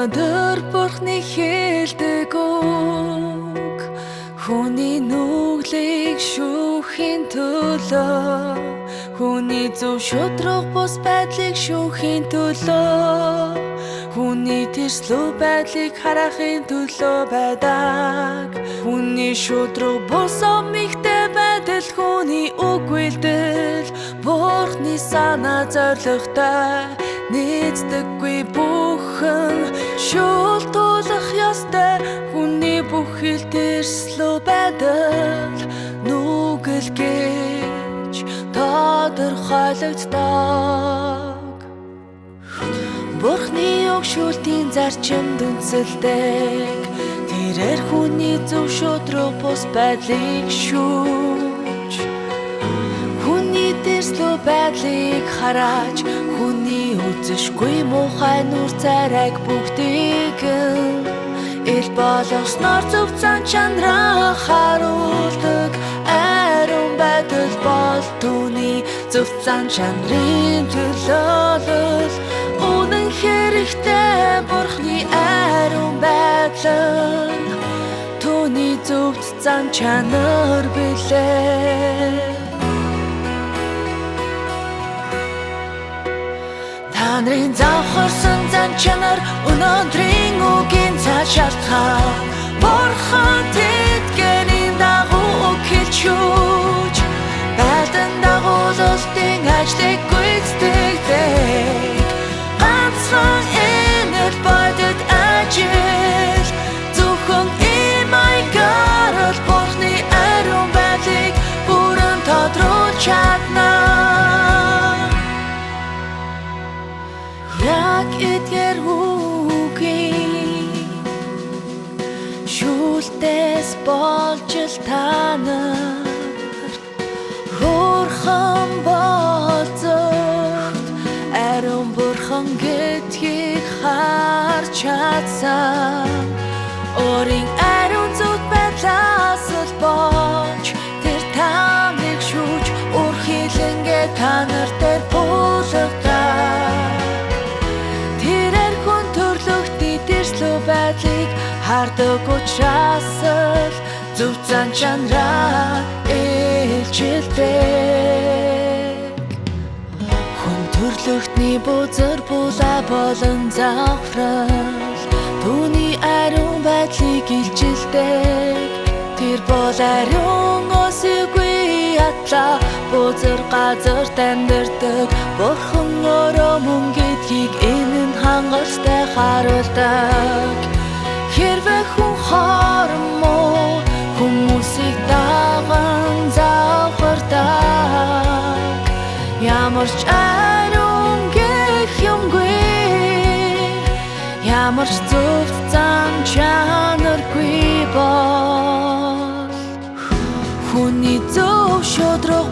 Өнөөдөр Бурхны хэлдэг үг хүний нүглийг шүүхийн төлөө, хүний зөв шудраг бус байдлыг шүүхийн төлөө, хүний тэрслүү байдлыг харахын төлөө байдаг. Хүний шудраг бус омигтэй байдал, хүний үг үйлдэл Бурхны санаа зоригтой нийцдэггүй. Бүхэн шуултуулах ёстой хүний бүх хэл тэрслүү байдал нүгэл гэж тодорхойлогддог. Бурхны үг шүүлтийн зарчимд үндэслэдэг, тэрээр хүний зөв шудраг бус байдлыг шүүж, хүний тэрслүү байдлыг харааж, хүний үзэшгүй муухай нүр царайг бүгдийг ил болгосноор зөв зан чанараа харуулдаг. Ариун байдал бол түүний зөв зан чанарын төлөөлөл. Үнэн хэрэгтэй Бурхны ариун байдал түүний зөв зан чанар билээ. Танрын завхарсан зан чанар өнөөдрийн үгийн цааш шалтгаан. Бурхан тэтгэрийн дагуу үг хэлж шүүж, байлдан дагуулалтын ажлыг гүйцэтгэдэг. Ганцхан энэт бодит ажил зөвхөн имайгаар Бурхны ариун байдлыг бүрэн тодруулж чадна. Яг эдгээр үгийн шүүлтээс болж л та нарт хөөрхөн болзогт ариун Бурхан гэдгийг харж чадсан. Өөрийн ариун зүт байдлаас л болж тэр таныг шүүж, үр хилэнгээ та нар дээр буулгадаг. Байдлыг хардаг учраас л зөв зан чанараа илчилдэг. Хүн төрлөختний бузар булаа болон завхрал түүний ариун байдлыг илчилдэг. Тэр бол ариун өсөгүй атлаа бузар газарт амьдардаг. Бурхан өөрөө мөн гэдгийг энэ нь хангалттай харуулдаг. Хэрвээ хүн хормоо хүмүүсийг даган завхардаг, ямар ч ариун гэх юмгүй, ямар ч зөв зан чанаргүй бол хүний зөв шудраг